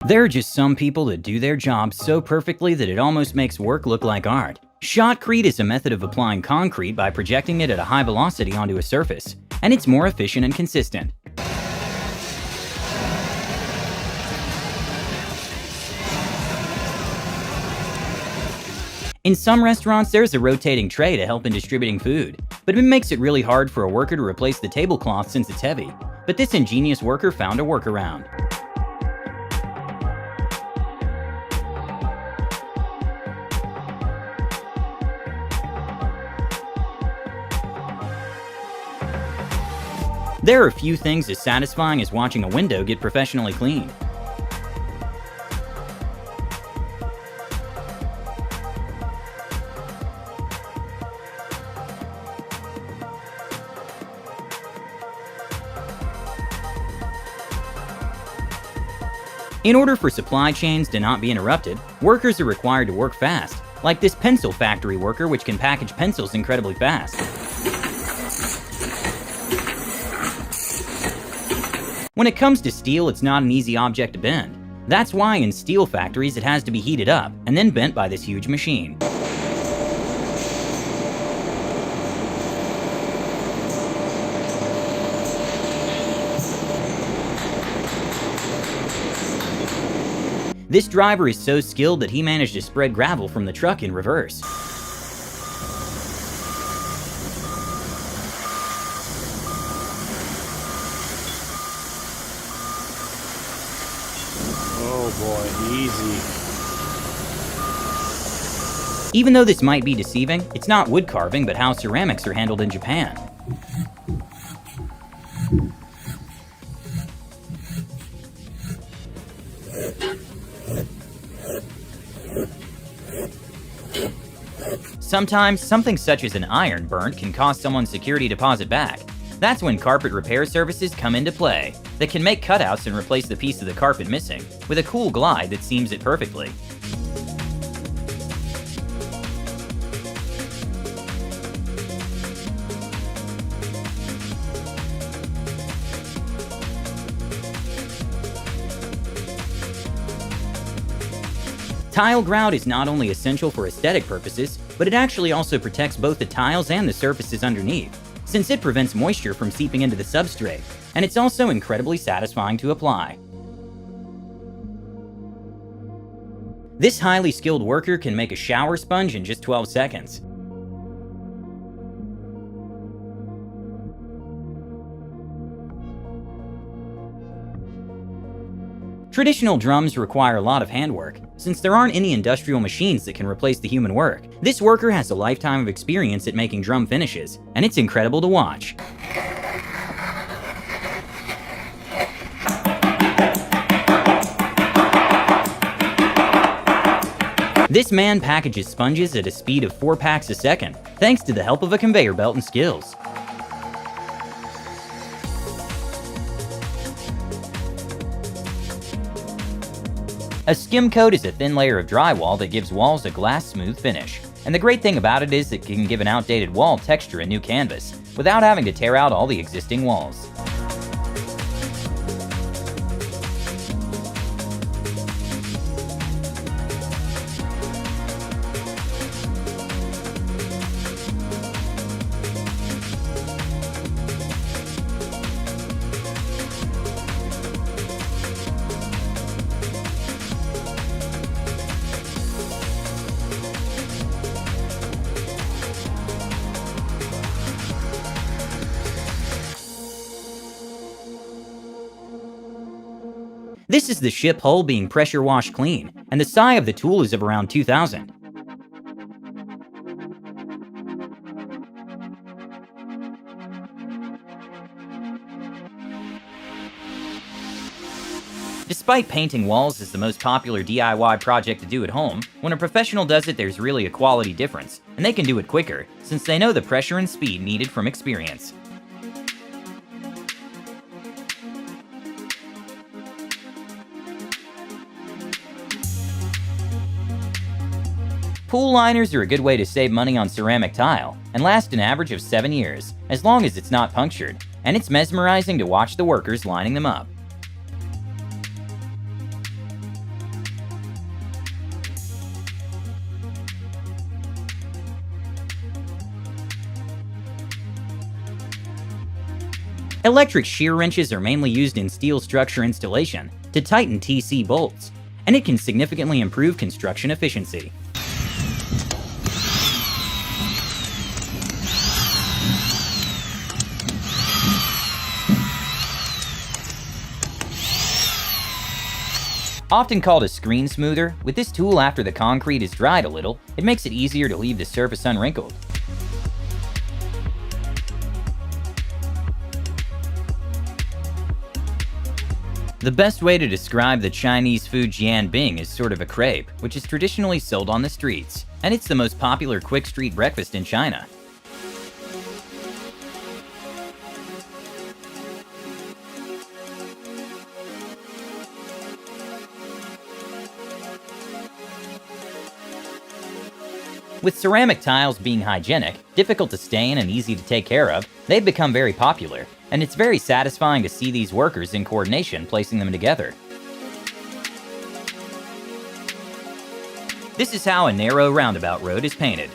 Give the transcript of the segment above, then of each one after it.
There are just some people that do their job so perfectly that it almost makes work look like art. Shotcrete is a method of applying concrete by projecting it at a high velocity onto a surface, and it's more efficient and consistent. In some restaurants, there's a rotating tray to help in distributing food, but it makes it really hard for a worker to replace the tablecloth since it's heavy. But this ingenious worker found a workaround. There are few things as satisfying as watching a window get professionally cleaned. In order for supply chains to not be interrupted, workers are required to work fast, like this pencil factory worker which can package pencils incredibly fast. When it comes to steel, it's not an easy object to bend. That's why in steel factories it has to be heated up and then bent by this huge machine. This driver is so skilled that he managed to spread gravel from the truck in reverse. Oh boy, easy. Even though this might be deceiving, it's not wood carving but how ceramics are handled in Japan. Sometimes, something such as an iron burnt can cost someone's security deposit back. That's when carpet repair services come into play, that can make cutouts and replace the piece of the carpet missing, with a cool glide that seams it perfectly. Tile grout is not only essential for aesthetic purposes, but it actually also protects both the tiles and the surfaces underneath, since it prevents moisture from seeping into the substrate, and it's also incredibly satisfying to apply. This highly skilled worker can make a shower sponge in just 12 seconds. Traditional drums require a lot of handwork, since there aren't any industrial machines that can replace the human work. This worker has a lifetime of experience at making drum finishes, and it's incredible to watch. This man packages sponges at a speed of 4 packs a second, thanks to the help of a conveyor belt and skills. A skim coat is a thin layer of drywall that gives walls a glass-smooth finish. And the great thing about it is it can give an outdated wall texture a new canvas, without having to tear out all the existing walls. This is the ship hull being pressure washed clean, and the SI of the tool is of around 2000. Despite painting walls is the most popular DIY project to do at home, when a professional does it there's really a quality difference, and they can do it quicker, since they know the pressure and speed needed from experience. Pool liners are a good way to save money on ceramic tile, and last an average of 7 years, as long as it's not punctured, and it's mesmerizing to watch the workers lining them up. Electric shear wrenches are mainly used in steel structure installation to tighten TC bolts, and it can significantly improve construction efficiency. Often called a screen smoother, with this tool after the concrete is dried a little, it makes it easier to leave the surface unwrinkled. The best way to describe the Chinese food jianbing is sort of a crepe, which is traditionally sold on the streets, and it's the most popular quick street breakfast in China. With ceramic tiles being hygienic, difficult to stain, and easy to take care of, they've become very popular, and it's very satisfying to see these workers in coordination placing them together. This is how a narrow roundabout road is painted.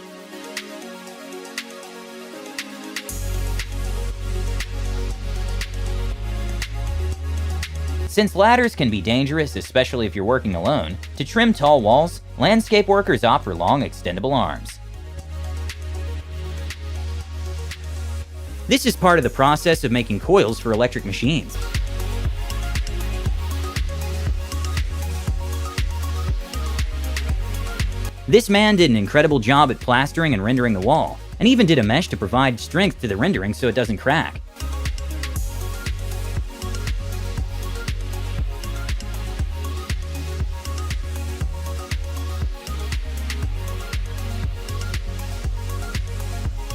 Since ladders can be dangerous, especially if you're working alone, to trim tall walls, landscape workers opt for long, extendable arms. This is part of the process of making coils for electric machines. This man did an incredible job at plastering and rendering the wall, and even did a mesh to provide strength to the rendering so it doesn't crack.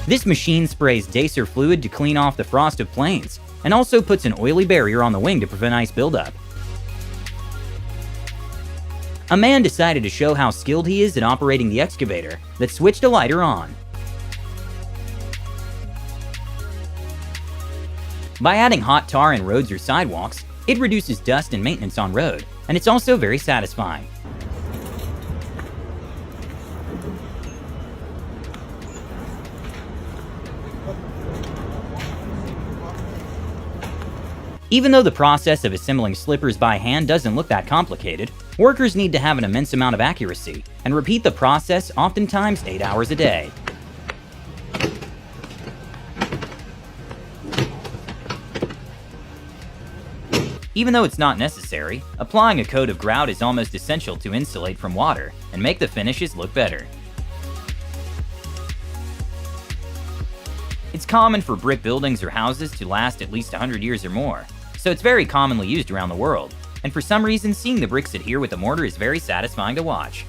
This machine sprays Dacer fluid to clean off the frost of planes, and also puts an oily barrier on the wing to prevent ice buildup. A man decided to show how skilled he is at operating the excavator that switched a lighter on. By adding hot tar in roads or sidewalks, it reduces dust and maintenance on road, and it's also very satisfying. Even though the process of assembling slippers by hand doesn't look that complicated, workers need to have an immense amount of accuracy and repeat the process oftentimes 8 hours a day. Even though it's not necessary, applying a coat of grout is almost essential to insulate from water and make the finishes look better. It's common for brick buildings or houses to last at least 100 years or more, so it's very commonly used around the world, and for some reason seeing the bricks adhere with the mortar is very satisfying to watch.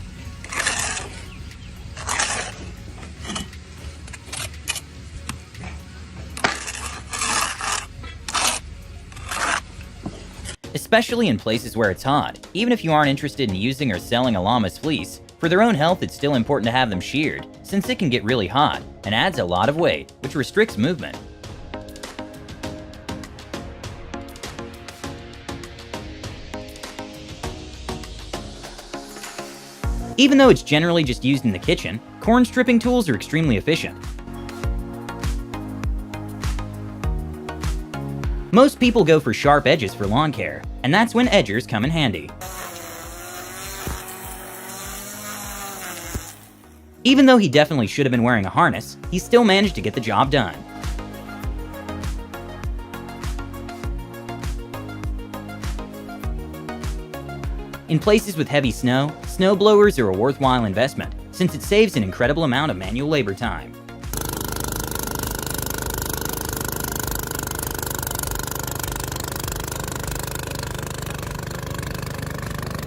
Especially in places where it's hot, even if you aren't interested in using or selling a llama's fleece, for their own health it's still important to have them sheared, since it can get really hot and adds a lot of weight, which restricts movement. Even though it's generally just used in the kitchen, corn stripping tools are extremely efficient. Most people go for sharp edges for lawn care, and that's when edgers come in handy. Even though he definitely should have been wearing a harness, he still managed to get the job done. In places with heavy snow, snow blowers are a worthwhile investment, since it saves an incredible amount of manual labor time.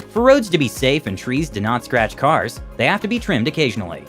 For roads to be safe and trees to not scratch cars, they have to be trimmed occasionally.